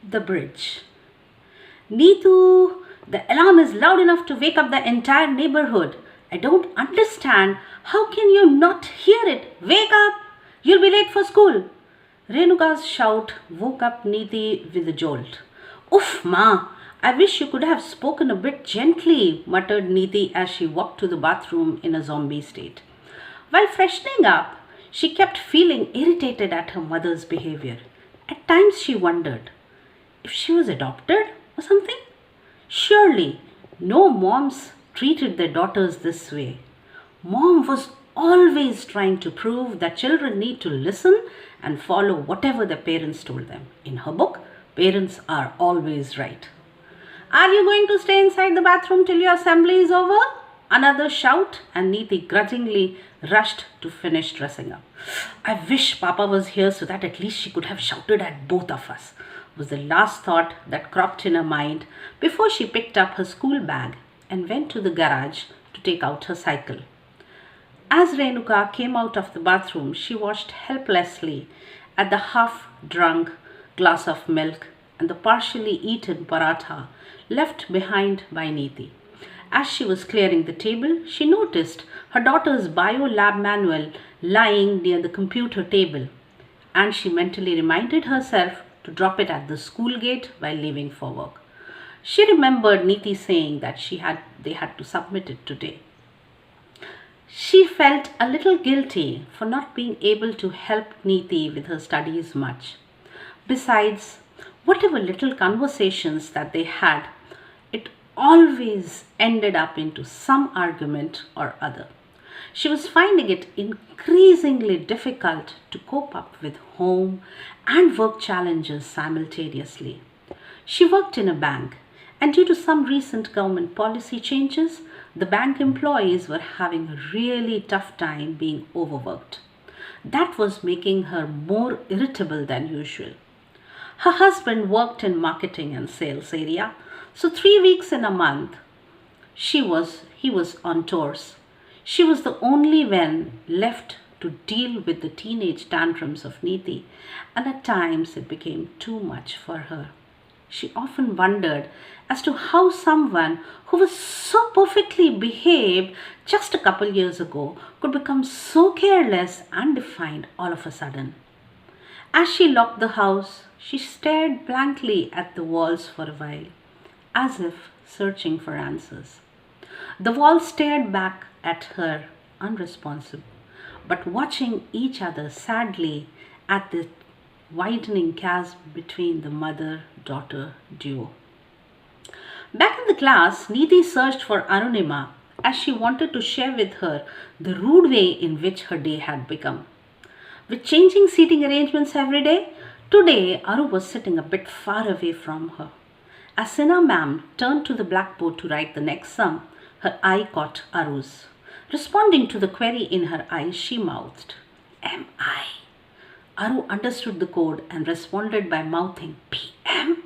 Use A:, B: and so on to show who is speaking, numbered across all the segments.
A: The bridge. Neetu, the alarm is loud enough to wake up the entire neighborhood. I don't understand. How can you not hear it? Wake up! You'll be late for school. Renuka's shout woke up Neeti with a jolt. Oof, Ma! I wish you could have spoken a bit gently, muttered Neeti as she walked to the bathroom in a zombie state. While freshening up, she kept feeling irritated at her mother's behavior. At times she wondered if she was adopted or something. Surely no moms treated their daughters this way. Mom was always trying to prove that children need to listen and follow whatever their parents told them. In her book, parents are always right. Are you going to stay inside the bathroom till your assembly is over? Another shout, and Neeti grudgingly rushed to finish dressing up. I wish Papa was here so that at least she could have shouted at both of us, was the last thought that cropped in her mind before she picked up her school bag and went to the garage to take out her cycle. As Renuka came out of the bathroom, she watched helplessly at the half-drunk glass of milk and the partially eaten paratha left behind by Neeti. As she was clearing the table, she noticed her daughter's bio lab manual lying near the computer table, and she mentally reminded herself to drop it at the school gate while leaving for work. She remembered Neeti saying that they had to submit it today. She felt a little guilty for not being able to help Neeti with her studies much. Besides, whatever little conversations that they had, it always ended up into some argument or other. She was finding it increasingly difficult to cope up with home and work challenges simultaneously. She worked in a bank, and due to some recent government policy changes, the bank employees were having a really tough time being overworked. That was making her more irritable than usual. Her husband worked in marketing and sales area, so 3 weeks in a month he was on tours. She was the only one left to deal with the teenage tantrums of Neeti, and at times it became too much for her. She often wondered as to how someone who was so perfectly behaved just a couple years ago could become so careless and defiant all of a sudden. As she locked the house, she stared blankly at the walls for a while, as if searching for answers. The walls stared back at her, unresponsive, but watching each other sadly at the widening chasm between the mother-daughter duo. Back in the class, Neeti searched for Arunima as she wanted to share with her the rude way in which her day had become. With changing seating arrangements every day, today Aru was sitting a bit far away from her. As Hina ma'am turned to the blackboard to write the next sum, her eye caught Aru's. Responding to the query in her eyes, she mouthed, "M.I." Aru understood the code and responded by mouthing, "P.M."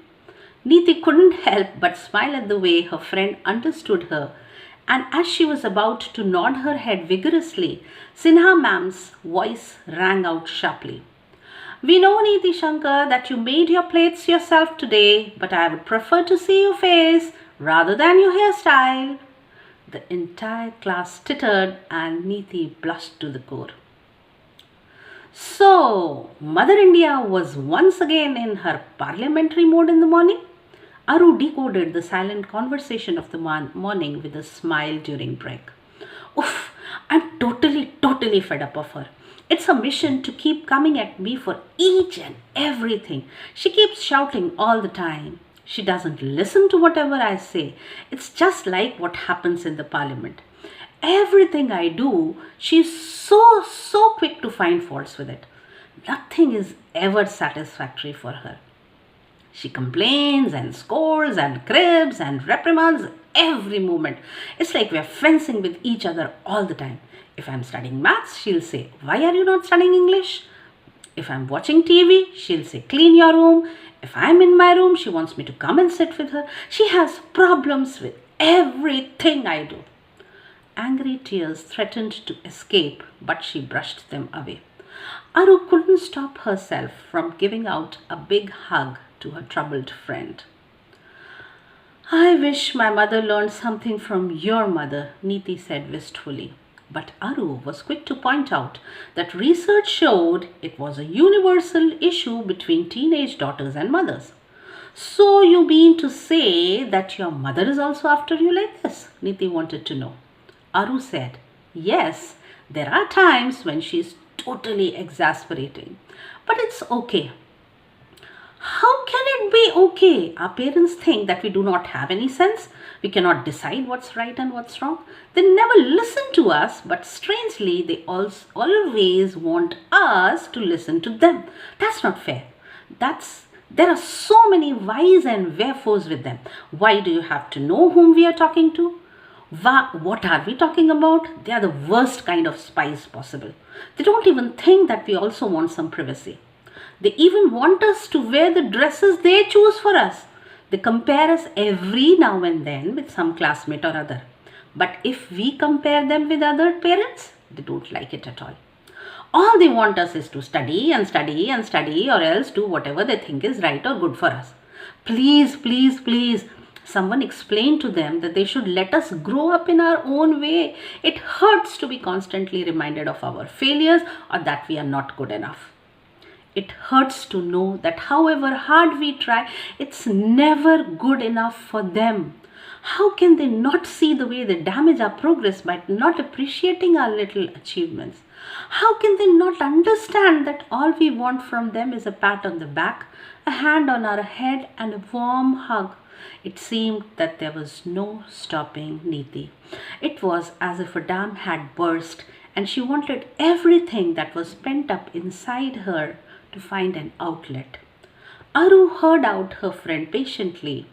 A: Neeti couldn't help but smile at the way her friend understood her, and as she was about to nod her head vigorously, Sinha ma'am's voice rang out sharply. "We know, Neeti Shankar, that you made your plates yourself today, but I would prefer to see your face rather than your hairstyle." The entire class tittered and Neeti blushed to the core. So, Mother India was once again in her parliamentary mode in the morning? Aru decoded the silent conversation of the morning with a smile during break. Oof, I'm totally fed up of her. It's a mission to keep coming at me for each and everything. She keeps shouting all the time. She doesn't listen to whatever I say. It's just like what happens in the parliament. Everything I do, she's so quick to find faults with it. Nothing is ever satisfactory for her. She complains and scolds and cribs and reprimands every moment. It's like we're fencing with each other all the time. If I'm studying maths, she'll say, "Why are you not studying English?" If I'm watching TV, she'll say, "Clean your room." If I'm in my room, she wants me to come and sit with her. She has problems with everything I do. Angry tears threatened to escape, but she brushed them away. Aru couldn't stop herself from giving out a big hug to her troubled friend. I wish my mother learned something from your mother, Neeti said wistfully. But Aru was quick to point out that research showed it was a universal issue between teenage daughters and mothers. So you mean to say that your mother is also after you like this? Neeti wanted to know. Aru said, yes, there are times when she is totally exasperating. But it's okay. How can it be okay? Our parents think that we do not have any sense. We cannot decide what's right and what's wrong. They never listen to us, but strangely, they always want us to listen to them. That's not fair. There are so many whys and wherefores with them. Why do you have to know whom we are talking to? What are we talking about? They are the worst kind of spies possible. They don't even think that we also want some privacy. They even want us to wear the dresses they choose for us. They compare us every now and then with some classmate or other. But if we compare them with other parents, they don't like it at all. All they want us is to study and study and study, or else do whatever they think is right or good for us. Please, please, please, someone explain to them that they should let us grow up in our own way. It hurts to be constantly reminded of our failures or that we are not good enough. It hurts to know that however hard we try, it's never good enough for them. How can they not see the way they damage our progress by not appreciating our little achievements? How can they not understand that all we want from them is a pat on the back, a hand on our head, and a warm hug? It seemed that there was no stopping Neeti. It was as if a dam had burst, and she wanted everything that was pent up inside her to find an outlet. Aru heard out her friend patiently,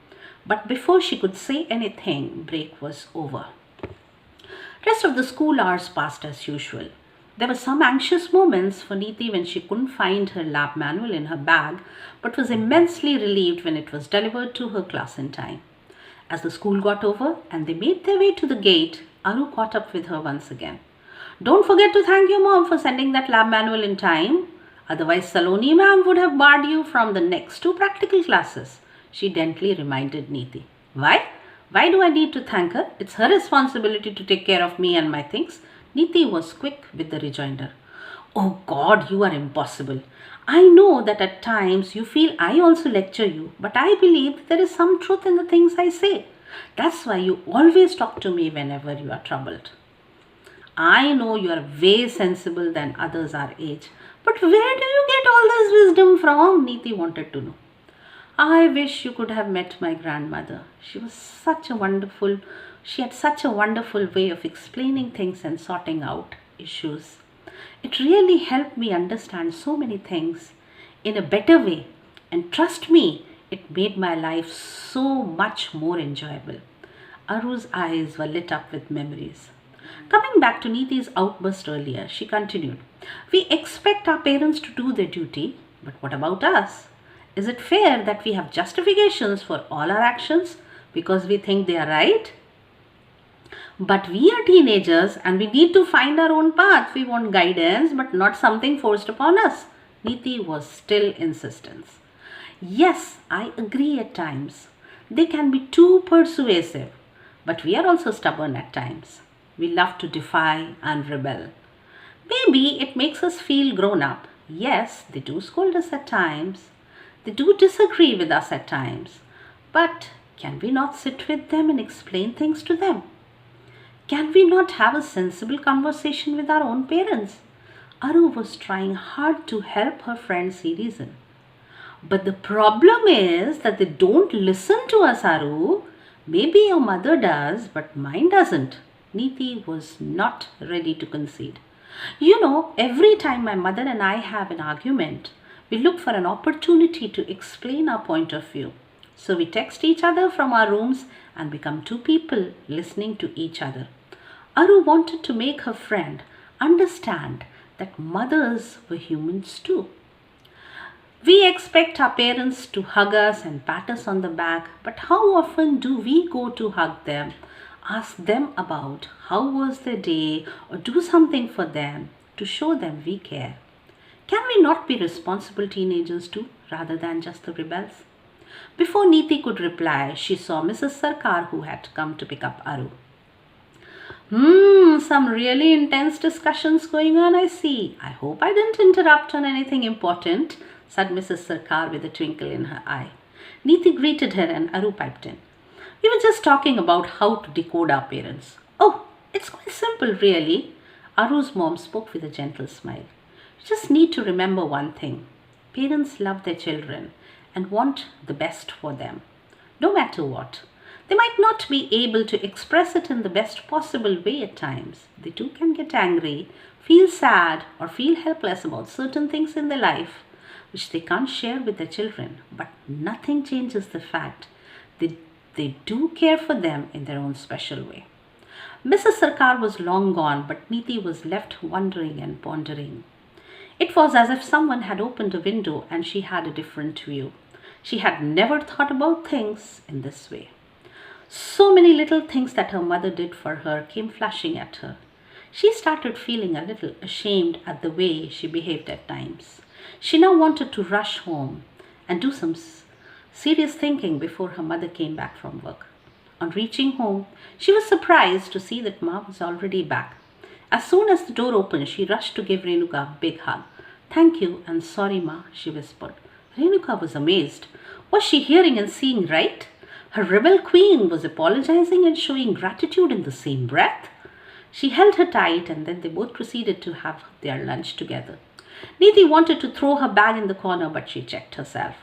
A: but before she could say anything, break was over. Rest of the school hours passed as usual. There were some anxious moments for Neeti when she couldn't find her lab manual in her bag, but was immensely relieved when it was delivered to her class in time. As the school got over and they made their way to the gate, Aru caught up with her once again. Don't forget to thank your mom for sending that lab manual in time. Otherwise, Saloni ma'am would have barred you from the next 2 practical classes, she gently reminded Neeti. Why? Why do I need to thank her? It's her responsibility to take care of me and my things. Neeti was quick with the rejoinder. Oh God, you are impossible. I know that at times you feel I also lecture you, but I believe there is some truth in the things I say. That's why you always talk to me whenever you are troubled. I know you are way sensible than others our age, but where do you get all this wisdom from? Neeti wanted to know. I wish you could have met my grandmother. She had such a wonderful way of explaining things and sorting out issues. It really helped me understand so many things in a better way. And trust me, it made my life so much more enjoyable. Aru's eyes were lit up with memories. Coming back to Neeti's outburst earlier, she continued, we expect our parents to do their duty, but what about us? Is it fair that we have justifications for all our actions because we think they are right? But we are teenagers and we need to find our own path. We want guidance, but not something forced upon us. Neeti was still insistent. Yes, I agree at times. They can be too persuasive, but we are also stubborn at times. We love to defy and rebel. Maybe it makes us feel grown up. Yes, they do scold us at times. They do disagree with us at times. But can we not sit with them and explain things to them? Can we not have a sensible conversation with our own parents? Aru was trying hard to help her friend see reason. But the problem is that they don't listen to us, Aru. Maybe your mother does, but mine doesn't. Neeti was not ready to concede. You know, every time my mother and I have an argument, we look for an opportunity to explain our point of view. So we text each other from our rooms and become 2 people listening to each other. Aru wanted to make her friend understand that mothers were humans too. We expect our parents to hug us and pat us on the back, but how often do we go to hug them, ask them about how was their day, or do something for them to show them we care? Can we not be responsible teenagers too, rather than just the rebels? Before Neeti could reply, she saw Mrs. Sarkar, who had come to pick up Aru. Some really intense discussions going on, I see. I hope I didn't interrupt on anything important, said Mrs. Sarkar with a twinkle in her eye. Neeti greeted her and Aru piped in. We were just talking about how to decode our parents. Oh, it's quite simple, really. Aru's mom spoke with a gentle smile. You just need to remember one thing. Parents love their children and want the best for them, no matter what. They might not be able to express it in the best possible way at times. They too can get angry, feel sad, or feel helpless about certain things in their life which they can't share with their children. But nothing changes the fact they do care for them in their own special way. Mrs. Sarkar was long gone, but Neeti was left wondering and pondering. It was as if someone had opened a window and she had a different view. She had never thought about things in this way. So many little things that her mother did for her came flashing at her. She started feeling a little ashamed at the way she behaved at times. She now wanted to rush home and do some serious thinking before her mother came back from work. On reaching home, she was surprised to see that Ma was already back. As soon as the door opened, she rushed to give Renuka a big hug. Thank you and sorry, Ma, she whispered. Renuka was amazed. Was she hearing and seeing right? Her rebel queen was apologizing and showing gratitude in the same breath. She held her tight and then they both proceeded to have their lunch together. Neeti wanted to throw her bag in the corner, but she checked herself.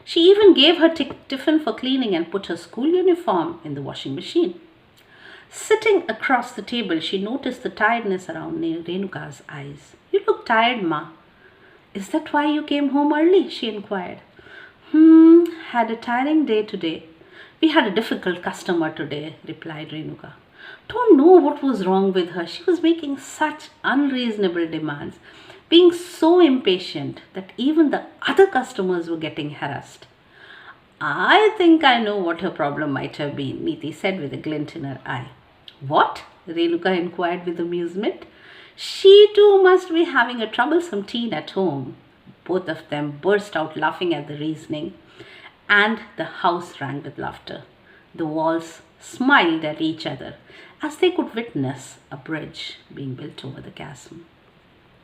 A: She even gave her tiffin for cleaning and put her school uniform in the washing machine. Sitting across the table, she noticed the tiredness around Renuka's eyes. You look tired, Ma. Is that why you came home early? She inquired. Had a tiring day today. We had a difficult customer today, replied Renuka. Don't know what was wrong with her. She was making such unreasonable demands, being so impatient that even the other customers were getting harassed. I think I know what her problem might have been, Neeti said with a glint in her eye. What? Renuka inquired with amusement. She too must be having a troublesome teen at home. Both of them burst out laughing at the reasoning, and the house rang with laughter. The walls smiled at each other as they could witness a bridge being built over the chasm.